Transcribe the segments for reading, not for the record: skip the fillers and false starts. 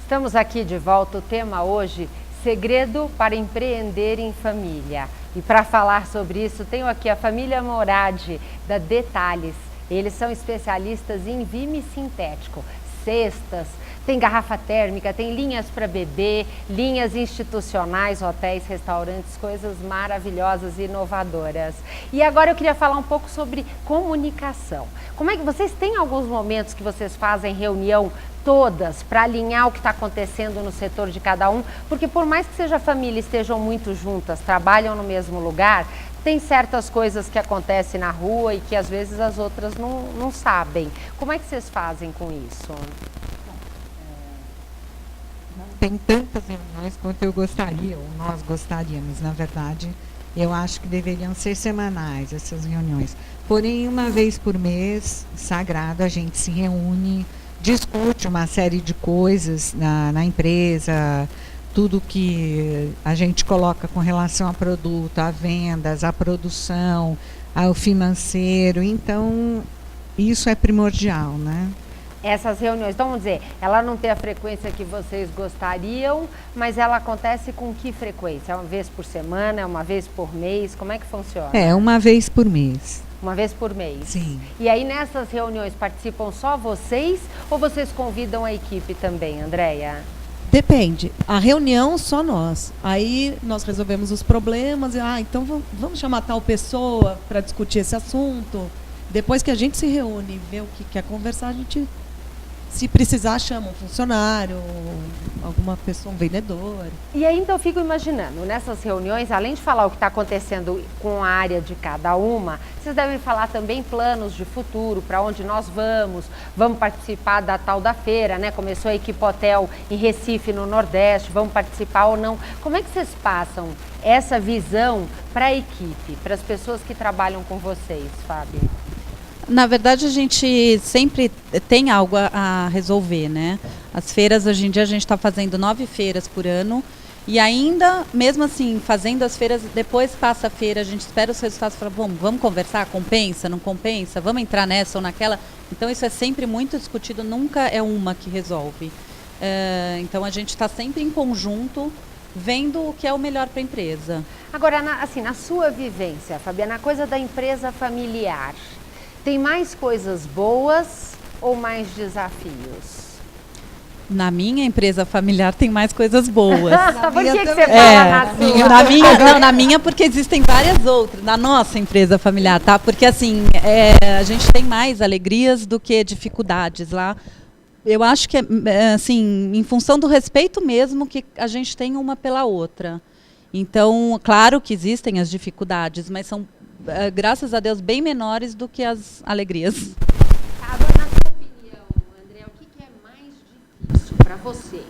Estamos aqui de volta, o tema hoje, segredo para empreender em família. E para falar sobre isso, tenho aqui a família Moradi, da Detalhes. Eles são especialistas em vime sintético, cestas, tem garrafa térmica, tem linhas para bebê, linhas institucionais, hotéis, restaurantes, coisas maravilhosas e inovadoras. E agora eu queria falar um pouco sobre comunicação. Como é que vocês têm alguns momentos que vocês fazem reunião todas para alinhar o que está acontecendo no setor de cada um? Porque por mais que seja família, estejam muito juntas, trabalham no mesmo lugar, tem certas coisas que acontecem na rua e que às vezes as outras não sabem. Como é que vocês fazem com isso? Tem tantas reuniões quanto eu gostaria, ou nós gostaríamos, na verdade. Eu acho que deveriam ser semanais essas reuniões. Porém, uma vez por mês, sagrado, a gente se reúne, discute uma série de coisas na empresa, tudo que a gente coloca com relação a produto, a vendas, a produção, ao financeiro. Então, isso é primordial, né? Essas reuniões, então vamos dizer, ela não tem a frequência que vocês gostariam, mas ela acontece com que frequência? É uma vez por semana, é uma vez por mês? Como é que funciona? É, uma vez por mês. Uma vez por mês? Sim. E aí nessas reuniões participam só vocês ou vocês convidam a equipe também, Andréia? Depende. A reunião, só nós. Aí nós resolvemos os problemas. Então vamos chamar tal pessoa para discutir esse assunto. Depois que a gente se reúne e vê o que quer conversar, a gente, se precisar, chama um funcionário, alguma pessoa, um vendedor. E aí, então, eu fico imaginando, nessas reuniões, além de falar o que está acontecendo com a área de cada uma, vocês devem falar também planos de futuro, para onde nós vamos participar da tal da feira, né? Começou a Equipe Hotel em Recife, no Nordeste, vamos participar ou não. Como é que vocês passam essa visão para a equipe, para as pessoas que trabalham com vocês, Fábio? Na verdade, a gente sempre tem algo a resolver, né? As feiras, hoje em dia, a gente está fazendo 9 feiras por ano. E ainda, mesmo assim, fazendo as feiras, depois passa a feira, a gente espera os resultados e fala, bom, vamos conversar, compensa, não compensa, vamos entrar nessa ou naquela. Então, isso é sempre muito discutido, nunca é uma que resolve. Então, a gente está sempre em conjunto, vendo o que é o melhor para a empresa. Agora, na sua vivência, Fabiana, a coisa da empresa familiar, tem mais coisas boas ou mais desafios? Na minha empresa familiar tem mais coisas boas. Por que você fala na sua? Na minha porque existem várias outras. Na nossa empresa familiar, tá? Porque assim, a gente tem mais alegrias do que dificuldades lá. Eu acho que assim, em função do respeito mesmo que a gente tem uma pela outra. Então, claro que existem as dificuldades, mas são, graças a Deus, bem menores do que as alegrias. Agora, na sua opinião, André, o que é mais difícil para você,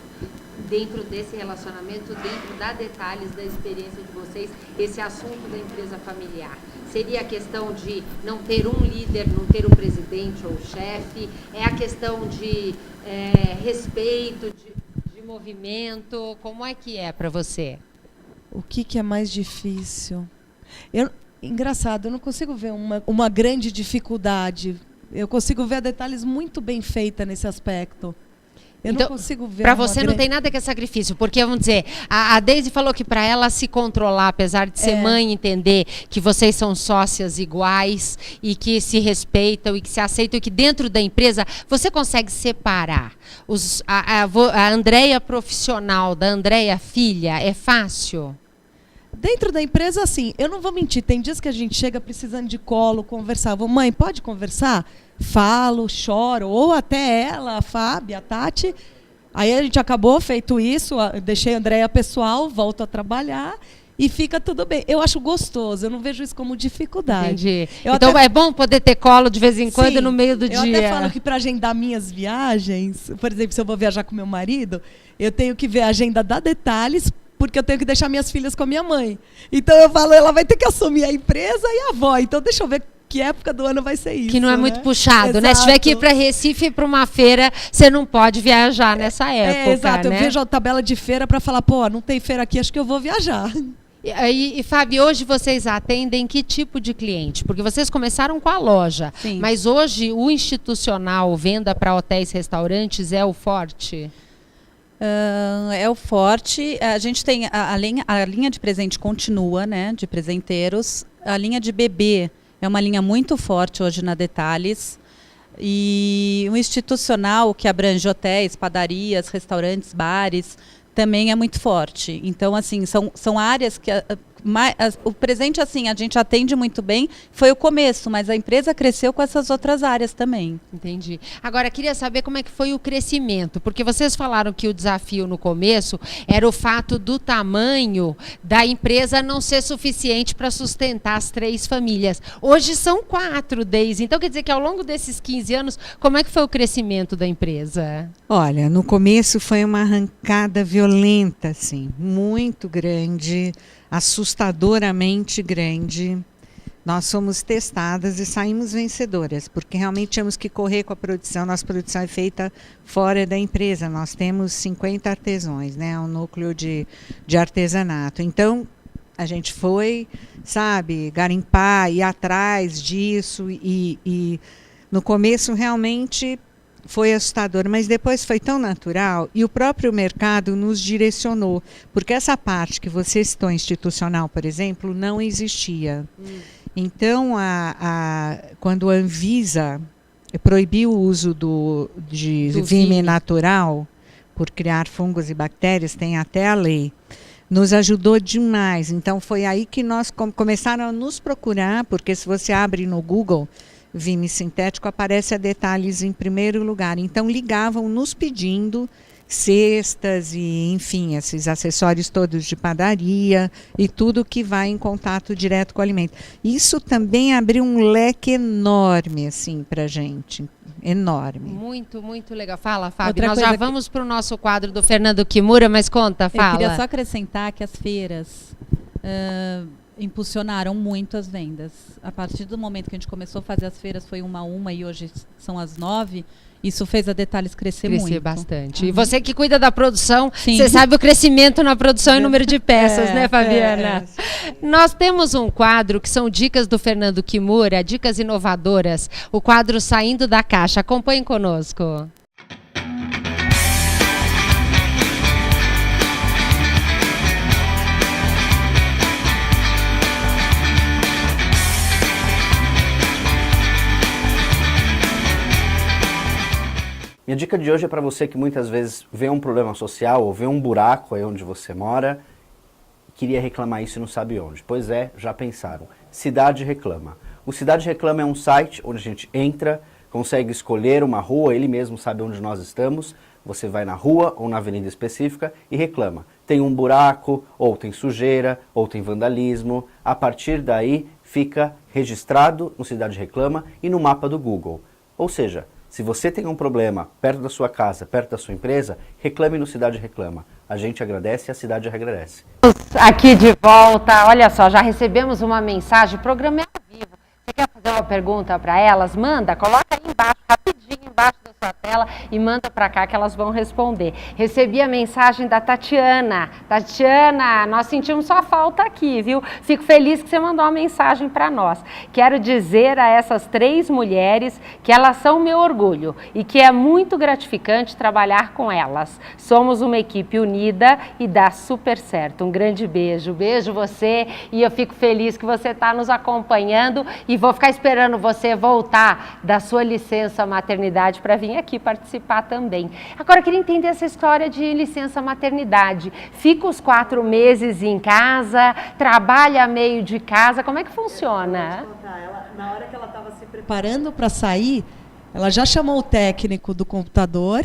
dentro desse relacionamento, dentro da Detalhes, da experiência de vocês, esse assunto da empresa familiar? Seria a questão de não ter um líder, não ter o presidente ou o chefe? É a questão de respeito, de movimento? Como é que é para você? O que é mais difícil? Engraçado, eu não consigo ver uma grande dificuldade. Eu consigo ver a Detalhes muito bem feita nesse aspecto. Eu então, não consigo ver. Para você não tem nada que é sacrifício, porque vamos dizer, a Deise falou que para ela se controlar, apesar de ser mãe, entender que vocês são sócias iguais e que se respeitam e que se aceitam e que dentro da empresa você consegue separar a Andréia profissional da Andréia filha, é fácil? Dentro da empresa, assim, eu não vou mentir, tem dias que a gente chega precisando de colo, conversar. Mãe, pode conversar? Falo, choro, ou até ela, a Fábio, a Tati. Aí a gente acabou feito isso, deixei a Andréia pessoal, volto a trabalhar e fica tudo bem. Eu acho gostoso, eu não vejo isso como dificuldade. Entendi. Então é bom poder ter colo de vez em quando. Sim, no meio do dia. Eu até falo que para agendar minhas viagens, por exemplo, se eu vou viajar com meu marido, eu tenho que ver a agenda da Detalhes, porque eu tenho que deixar minhas filhas com a minha mãe. Então eu falo, ela vai ter que assumir a empresa e a avó. Então deixa eu ver que época do ano vai ser isso. Que não é muito puxado, exato, né? Se tiver que ir para Recife para uma feira, você não pode viajar nessa época. Exato, né? Eu vejo a tabela de feira para falar, não tem feira aqui, acho que eu vou viajar. E Fábio, hoje vocês atendem que tipo de cliente? Porque vocês começaram com a loja, sim, mas hoje o institucional, venda para hotéis e restaurantes é o forte? É o forte. A gente tem a linha de presente continua, né? De presenteiros. A linha de bebê é uma linha muito forte hoje na Detalhes. E o institucional, que abrange hotéis, padarias, restaurantes, bares, também é muito forte. Então, assim, são áreas que o presente, assim, a gente atende muito bem. Foi o começo, mas a empresa cresceu com essas outras áreas também. Entendi. Agora, queria saber como é que foi o crescimento, porque vocês falaram que o desafio no começo era o fato do tamanho da empresa não ser suficiente para sustentar as 3 famílias. Hoje são 4, Deise. Então, quer dizer que ao longo desses 15 anos, como é que foi o crescimento da empresa? Olha, no começo foi uma arrancada violenta, assim, muito grande, assustadoramente grande. Nós fomos testadas e saímos vencedoras, porque realmente tínhamos que correr com a produção. Nossa produção é feita fora da empresa. Nós temos 50 artesãos, né? Um núcleo de artesanato. Então, a gente foi, sabe, garimpar, ir atrás disso. E no começo, realmente, foi assustador, mas depois foi tão natural e o próprio mercado nos direcionou, porque essa parte que você citou, institucional, por exemplo, não existia. Então, quando a Anvisa proibiu o uso de vime natural por criar fungos e bactérias, tem até a lei, nos ajudou demais. Então, foi aí que nós começaram a nos procurar, porque se você abre no Google vime sintético, aparece a Detalhes em primeiro lugar. Então, ligavam nos pedindo cestas e, enfim, esses acessórios todos de padaria e tudo que vai em contato direto com o alimento. Isso também abriu um leque enorme, assim, para gente. Enorme. Muito, muito legal. Fala, Fábio. Nós já vamos para o nosso quadro do Fernando Kimura, mas conta, fala. Eu queria só acrescentar que as feiras impulsionaram muito as vendas. A partir do momento que a gente começou a fazer as feiras, foi 1 a 1 e hoje são as 9. Isso fez a Detalhes crescer muito. Bastante. E você que cuida da produção, você sabe o crescimento na produção e número de peças, né, Fabiana? Nós temos um quadro que são dicas do Fernando Kimura, dicas inovadoras. O quadro Saindo da Caixa. Acompanhem conosco. Minha dica de hoje é para você que muitas vezes vê um problema social ou vê um buraco aí onde você mora e queria reclamar isso e não sabe onde. Pois é, já pensaram. Cidade Reclama. O Cidade Reclama é um site onde a gente entra, consegue escolher uma rua, ele mesmo sabe onde nós estamos. Você vai na rua ou na avenida específica e reclama. Tem um buraco, ou tem sujeira, ou tem vandalismo. A partir daí fica registrado no Cidade Reclama e no mapa do Google. Ou seja, se você tem um problema perto da sua casa, perto da sua empresa, reclame no Cidade Reclama. A gente agradece e a cidade agradece. Aqui de volta, olha só, já recebemos uma mensagem, o programa é ao vivo. Você quer fazer uma pergunta para elas? Manda, coloca aí embaixo, rapidinho embaixo da sua tela e manda para cá que elas vão responder. Recebi a mensagem da Tatiana. Tatiana, nós sentimos sua falta aqui, viu? Fico feliz que você mandou uma mensagem para nós. Quero dizer a essas 3 mulheres que elas são meu orgulho e que é muito gratificante trabalhar com elas. Somos uma equipe unida e dá super certo. Um grande beijo. Beijo você e eu fico feliz que você está nos acompanhando e vou ficar esperando você voltar da sua licença maternidade para vir aqui participar também. Agora eu queria entender essa história de licença maternidade. Fica os 4 meses em casa, trabalha meio de casa, como é que funciona? Na hora que ela estava se preparando para sair, ela já chamou o técnico do computador,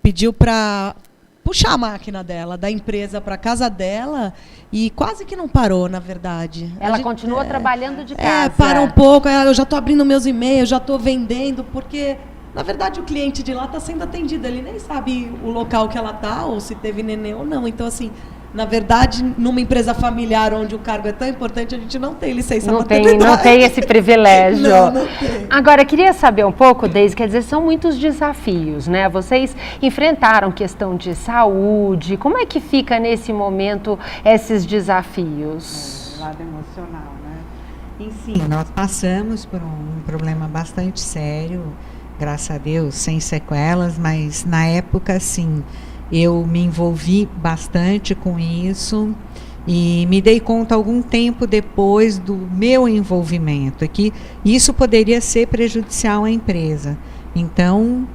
pediu para puxar a máquina dela, da empresa para casa dela e quase que não parou, na verdade. Ela continua trabalhando de casa. Para um pouco, eu já estou abrindo meus e-mails, já estou vendendo, porque, na verdade, o cliente de lá está sendo atendido, ele nem sabe o local que ela está, ou se teve neném ou não. Então, assim, na verdade, numa empresa familiar onde o cargo é tão importante, a gente não tem licença maternidade. Não tem esse privilégio. Não tem. Agora, queria saber um pouco, Deise, quer dizer, são muitos desafios, né? Vocês enfrentaram questão de saúde, como é que fica nesse momento esses desafios? O lado emocional, né? Enfim, nós passamos por um problema bastante sério, graças a Deus, sem sequelas, mas na época, sim, eu me envolvi bastante com isso e me dei conta algum tempo depois do meu envolvimento que isso poderia ser prejudicial à empresa. Então,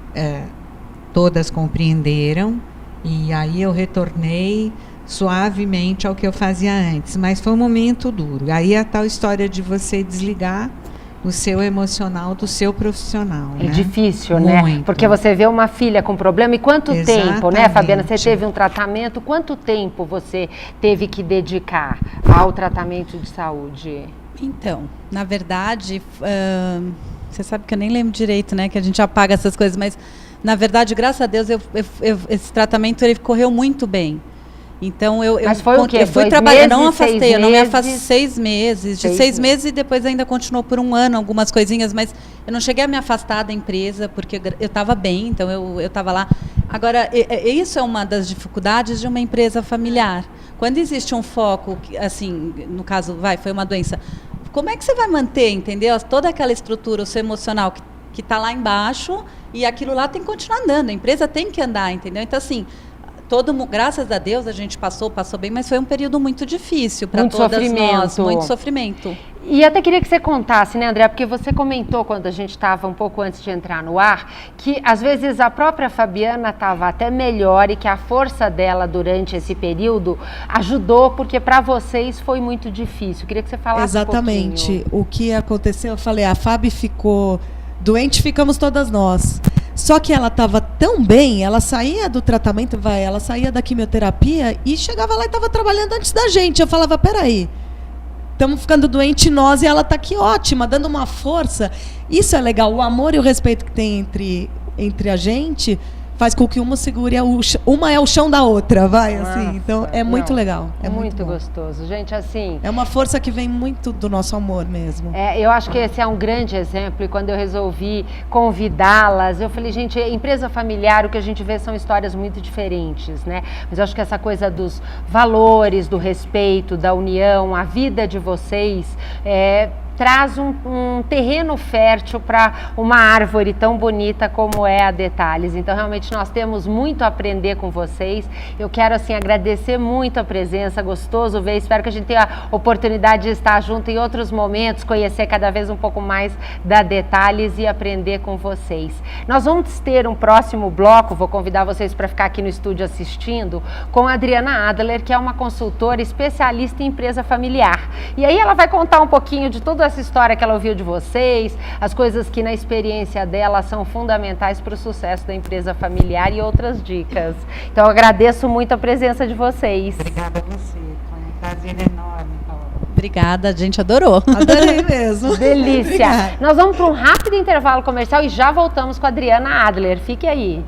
todas compreenderam e aí eu retornei suavemente ao que eu fazia antes, mas foi um momento duro. Aí a tal história de você desligar o seu emocional do seu profissional. É, né? Difícil, muito, né? Porque você vê uma filha com problema e quanto tempo, né, Fabiana? Você teve um tratamento, quanto tempo você teve que dedicar ao tratamento de saúde? Então, na verdade, você sabe que eu nem lembro direito, né? Que a gente apaga essas coisas, mas na verdade, graças a Deus, esse tratamento ele correu muito bem. Então mas foi o quê? Eu fui trabalhar, não afastei, eu não me afastei 6 meses, de 6 meses e depois ainda continuou por 1 ano algumas coisinhas, mas eu não cheguei a me afastar da empresa porque eu estava bem, então eu estava lá. Agora, isso é uma das dificuldades de uma empresa familiar. Quando existe um foco, assim, no caso, foi uma doença, como é que você vai manter, entendeu? Toda aquela estrutura, o seu emocional que está lá embaixo e aquilo lá tem que continuar andando, a empresa tem que andar, entendeu? Então, assim, graças a Deus a gente passou bem, mas foi um período muito difícil para todas nós, muito sofrimento. E até queria que você contasse, né, André, porque você comentou quando a gente estava um pouco antes de entrar no ar, que às vezes a própria Fabiana estava até melhor e que a força dela durante esse período ajudou, porque para vocês foi muito difícil. Queria que você falasse um pouquinho. Exatamente. O que aconteceu, eu falei, a Fabi ficou doente, ficamos todas nós. Só que ela estava tão bem, ela saía do tratamento, ela saía da quimioterapia e chegava lá e estava trabalhando antes da gente. Eu falava, peraí, estamos ficando doentes nós e ela está aqui ótima, dando uma força. Isso é legal, o amor e o respeito que tem entre a gente faz com que uma segure, uma é o chão da outra, assim. Então é muito legal. É muito gostoso. Gente, assim... É uma força que vem muito do nosso amor mesmo. Eu acho que esse é um grande exemplo e quando eu resolvi convidá-las, eu falei, gente, empresa familiar, o que a gente vê são histórias muito diferentes, né? Mas eu acho que essa coisa dos valores, do respeito, da união, a vida de vocês, traz um terreno fértil para uma árvore tão bonita como é a Detalhes. Então, realmente, nós temos muito a aprender com vocês. Eu quero, assim, agradecer muito a presença, gostoso ver. Espero que a gente tenha a oportunidade de estar junto em outros momentos, conhecer cada vez um pouco mais da Detalhes e aprender com vocês. Nós vamos ter um próximo bloco, vou convidar vocês para ficar aqui no estúdio assistindo, com a Adriana Adler, que é uma consultora especialista em empresa familiar. E aí ela vai contar um pouquinho de toda essa história que ela ouviu de vocês, as coisas que na experiência dela são fundamentais para o sucesso da empresa familiar e outras dicas. Então eu agradeço muito a presença de vocês. Obrigada a você, foi um prazer enorme, Paula. Obrigada, a gente adorou. Adorei mesmo. Delícia. Nós vamos para um rápido intervalo comercial e já voltamos com a Adriana Adler. Fique aí.